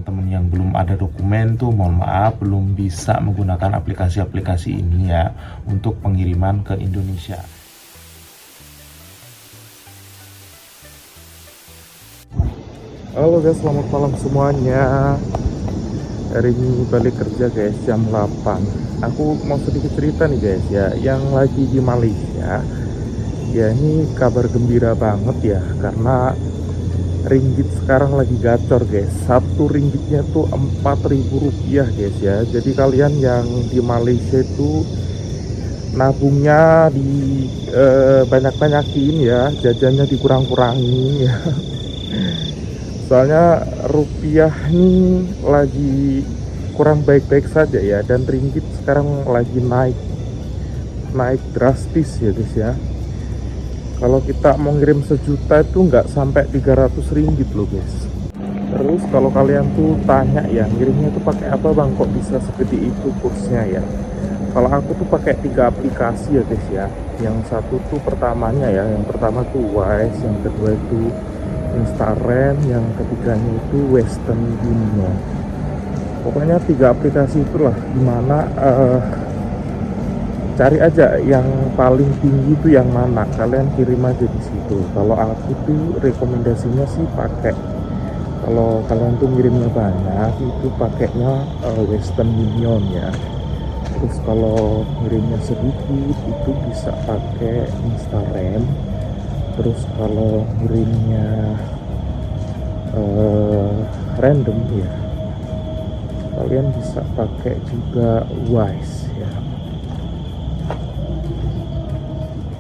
teman-teman yang belum ada dokumen tuh mohon maaf belum bisa menggunakan aplikasi-aplikasi ini ya untuk pengiriman ke Indonesia. Halo guys, selamat malam semuanya. Hari ini balik kerja guys, jam 8. Aku mau sedikit cerita nih guys ya, yang lagi di Malaysia. Ya ini kabar gembira banget ya, karena ringgit sekarang lagi gacor guys. Satu ringgitnya tuh 4.000 rupiah guys ya. Jadi kalian yang di Malaysia itu nabungnya di banyak-banyakin ya, jajannya dikurang-kurangin ya. Soalnya rupiah ini lagi kurang baik-baik saja ya, dan ringgit sekarang lagi naik drastis ya guys ya. Kalau kita mau ngirim sejuta itu nggak sampai 300 ringgit loh guys. Terus kalau kalian tuh tanya ya, ngirimnya tuh pakai apa bang, kok bisa segede itu kursnya ya? Kalau aku tuh pakai 3 aplikasi ya guys ya. Yang satu tuh pertamanya ya, yang pertama tuh Wise, yang kedua itu Instarem, yang ketiganya itu Western Union. Pokoknya 3 aplikasi itulah, dimana cari aja yang paling tinggi itu yang mana, kalian kirim aja di situ. Kalau aku tuh rekomendasinya sih pakai, kalau kalian tuh ngirimnya banyak itu pakainya Western Union ya. Terus kalau ngirimnya sedikit itu bisa pakai Instarem. Terus kalau ngirimnya random ya, kalian bisa pakai juga Wise ya,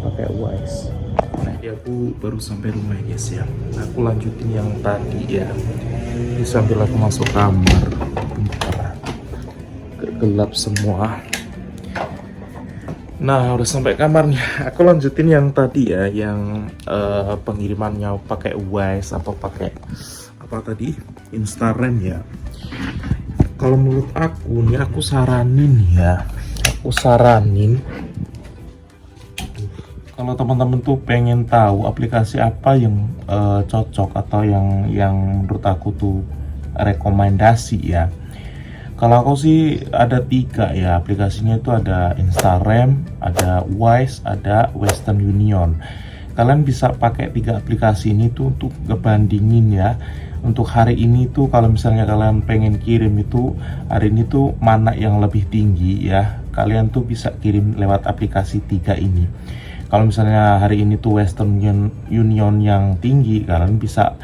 pakai Wise. Nah ini aku baru sampai rumah guys ya, aku lanjutin yang tadi ya. Ini sambil aku masuk kamar, bentar, gelap semua. Nah udah sampai kamarnya, aku lanjutin yang tadi ya, yang pengirimannya pakai Wise apa pakai apa tadi, Instarem ya. Kalau menurut aku nih, aku saranin kalau teman-teman tuh pengen tahu aplikasi apa yang cocok atau yang menurut aku tuh rekomendasi ya. Kalau aku sih ada 3 ya aplikasinya, itu ada Instarem, ada Wise, ada Western Union. Kalian bisa pakai 3 aplikasi ini tuh untuk ngebandingin ya. Untuk hari ini tuh kalau misalnya kalian pengen kirim itu hari ini tuh mana yang lebih tinggi ya, kalian tuh bisa kirim lewat aplikasi 3 ini. Kalau misalnya hari ini tuh Western Union yang tinggi, kalian bisa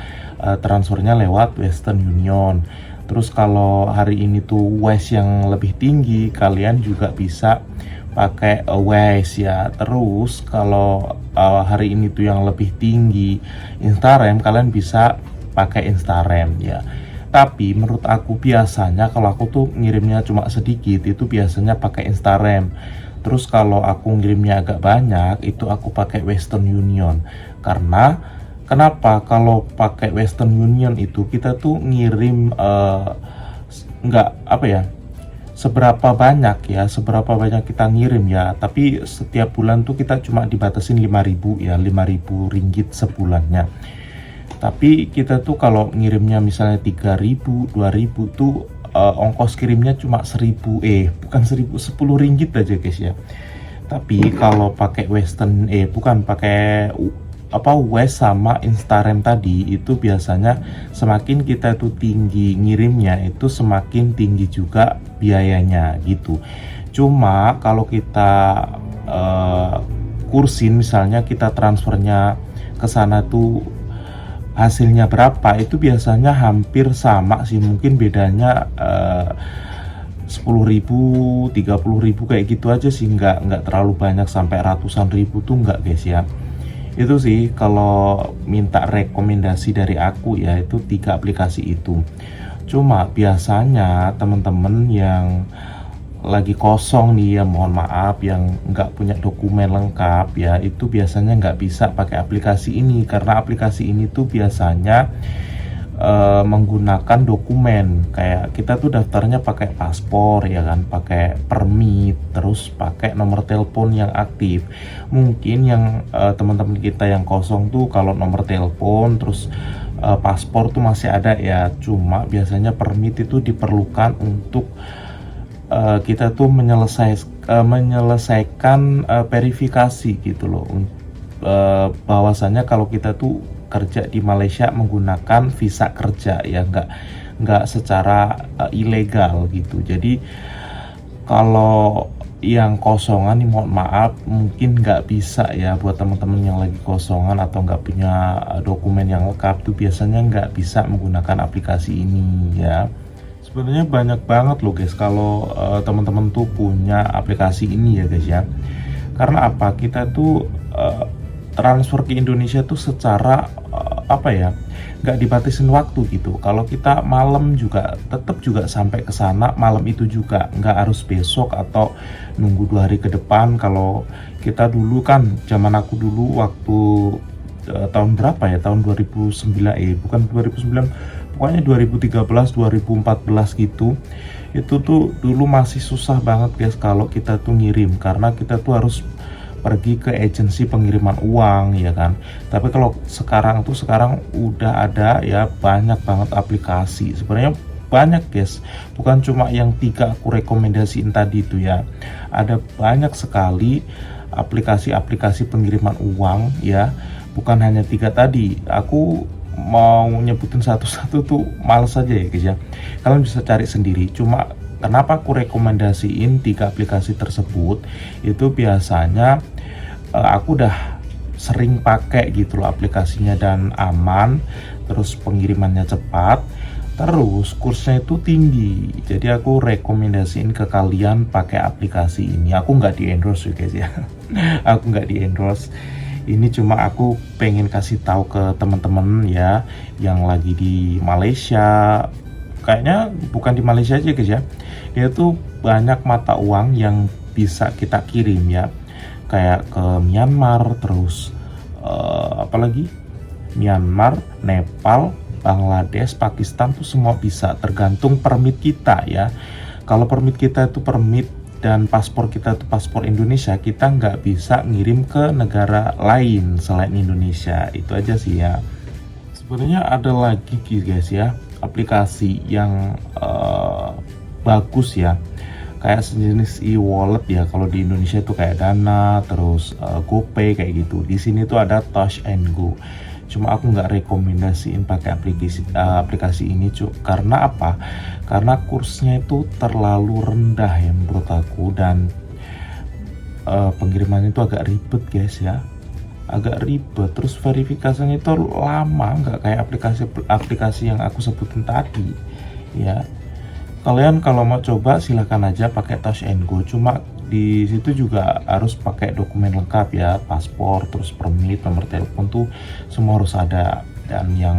transfernya lewat Western Union. Terus kalau hari ini tuh Wise yang lebih tinggi, kalian juga bisa pakai Wise ya. Terus kalau hari ini tuh yang lebih tinggi Instarem, kalian bisa pakai Instarem ya. Tapi menurut aku biasanya kalau aku tuh ngirimnya cuma sedikit, itu biasanya pakai Instarem. Terus kalau aku ngirimnya agak banyak, itu aku pakai Western Union. Karena kenapa? Kalau pakai Western Union itu kita tuh ngirim nggak apa ya, seberapa banyak kita ngirim ya, tapi setiap bulan tuh kita cuma dibatasin 5.000 ya, 5.000 ringgit sebulannya. Tapi kita tuh kalau ngirimnya misalnya 3.000, 2.000 tuh ongkos kirimnya cuma 10 ringgit aja guys ya. Tapi kalau pakai Western pakai Wise sama Instarem tadi, itu biasanya semakin kita tuh tinggi ngirimnya, itu semakin tinggi juga biayanya gitu. Cuma kalau kita kursin, misalnya kita transfernya ke sana tuh hasilnya berapa, itu biasanya hampir sama sih, mungkin bedanya 10.000, 30.000 kayak gitu aja sih, nggak terlalu banyak sampai ratusan ribu tuh nggak guys ya. Itu sih kalau minta rekomendasi dari aku ya, itu 3 aplikasi itu. Cuma biasanya teman-teman yang lagi kosong nih ya, mohon maaf, yang nggak punya dokumen lengkap ya, itu biasanya nggak bisa pakai aplikasi ini, karena aplikasi ini tuh biasanya menggunakan dokumen, kayak kita tuh daftarnya pakai paspor ya kan, pakai permit, terus pakai nomor telepon yang aktif. Mungkin yang teman-teman kita yang kosong tuh kalau nomor telepon terus paspor tuh masih ada ya, cuma biasanya permit itu diperlukan untuk kita tuh menyelesaikan verifikasi gitu loh, bahwasannya kalau kita tuh kerja di Malaysia menggunakan visa kerja ya, nggak secara ilegal gitu. Jadi kalau yang kosongan nih mohon maaf mungkin nggak bisa ya, buat teman-teman yang lagi kosongan atau nggak punya dokumen yang lengkap tuh biasanya nggak bisa menggunakan aplikasi ini ya. Sebenarnya banyak banget loh guys kalau teman-teman tuh punya aplikasi ini ya guys ya. Karena apa, kita tuh transfer ke Indonesia tuh secara apa ya, nggak dibatasin waktu gitu. Kalau kita malam juga tetap juga sampai ke sana malam itu juga, nggak harus besok atau nunggu 2 hari ke depan. Kalau kita dulu kan, zaman aku dulu waktu tahun berapa ya, tahun 2009 bukan 2009, pokoknya 2013 2014 gitu. Itu tuh dulu masih susah banget guys kalau kita tuh ngirim, karena kita tuh harus pergi ke agensi pengiriman uang ya kan. Tapi kalau sekarang udah ada ya, banyak banget aplikasi sebenarnya, banyak guys, bukan cuma yang 3 aku rekomendasiin tadi itu ya. Ada banyak sekali aplikasi-aplikasi pengiriman uang ya, bukan hanya 3 tadi. Aku mau nyebutin satu-satu tuh males aja ya guys ya, kalian bisa cari sendiri. Cuma kenapa aku rekomendasiin 3 aplikasi tersebut, itu biasanya aku udah sering pakai gitu loh aplikasinya, dan aman, terus pengirimannya cepat, terus kursnya itu tinggi. Jadi aku rekomendasiin ke kalian pakai aplikasi ini. Aku nggak di endorse ya guys ya. Aku nggak di endorse. Ini cuma aku pengen kasih tahu ke teman-teman ya yang lagi di Malaysia. Kayaknya bukan di Malaysia aja guys ya, yaitu banyak mata uang yang bisa kita kirim ya, kayak ke Myanmar, terus apalagi Myanmar, Nepal, Bangladesh, Pakistan tuh semua bisa, tergantung permit kita ya. Kalau permit kita itu permit dan paspor kita itu paspor Indonesia, kita nggak bisa ngirim ke negara lain selain Indonesia. Itu aja sih ya. Sebenarnya ada lagi guys ya, aplikasi yang bagus ya, kayak sejenis e-wallet ya. Kalau di Indonesia itu kayak Dana, terus GoPay kayak gitu. Di sini tuh ada Touch and Go. Cuma aku nggak rekomendasiin pakai aplikasi ini karena apa? Karena kursnya itu terlalu rendah ya menurut aku, dan pengirimannya itu agak ribet guys ya, agak ribet. Terus verifikasinya itu lama, nggak kayak aplikasi yang aku sebutin tadi ya. Kalian kalau mau coba silahkan aja pakai Touch and Go, cuma di situ juga harus pakai dokumen lengkap ya, paspor, terus permit, nomor telepon tuh semua harus ada. Dan yang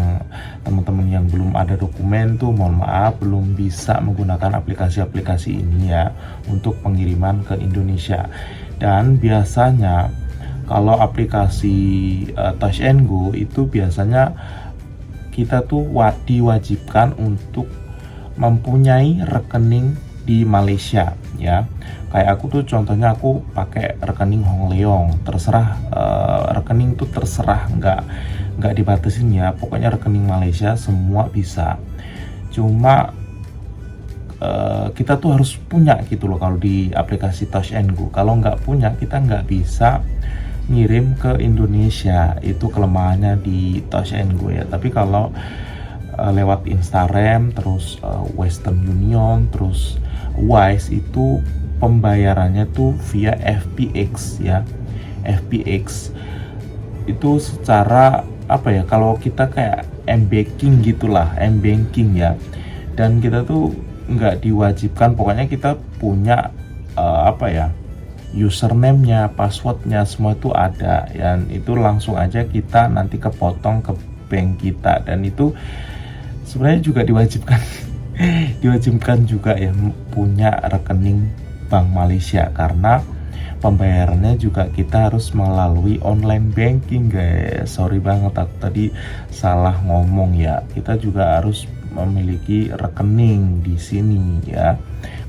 teman-teman yang belum ada dokumen tuh mohon maaf belum bisa menggunakan aplikasi-aplikasi ini ya untuk pengiriman ke Indonesia. Dan biasanya kalau aplikasi Touch and Go itu biasanya kita tuh diwajibkan untuk mempunyai rekening di Malaysia ya. Kayak aku tuh contohnya aku pakai rekening Hong Leong, terserah rekening tuh terserah, nggak dibatasin ya, pokoknya rekening Malaysia semua bisa. Cuma kita tuh harus punya gitu loh kalau di aplikasi Touch and Go. Kalau nggak punya kita nggak bisa ngirim ke Indonesia, itu kelemahannya di Touch and Go ya. Tapi kalau lewat Instagram, terus Western Union, terus Wise, itu pembayarannya tuh via FPX ya. FPX itu secara apa ya, kalau kita kayak m-banking gitulah, m-banking ya. Dan kita tuh nggak diwajibkan, pokoknya kita punya apa ya, username-nya, password-nya semua itu ada, dan itu langsung aja kita nanti kepotong ke bank kita. Dan itu sebenarnya juga diwajibkan diwajibkan juga ya punya rekening Bank Malaysia, karena pembayarannya juga kita harus melalui online banking guys. Sorry banget aku tadi salah ngomong ya, kita juga harus memiliki rekening di sini ya.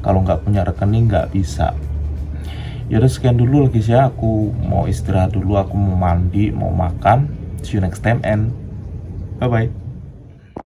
Kalau nggak punya rekening nggak bisa. Yaudah sekian dulu guys ya, aku mau istirahat dulu, aku mau mandi, mau makan. See you next time and bye bye.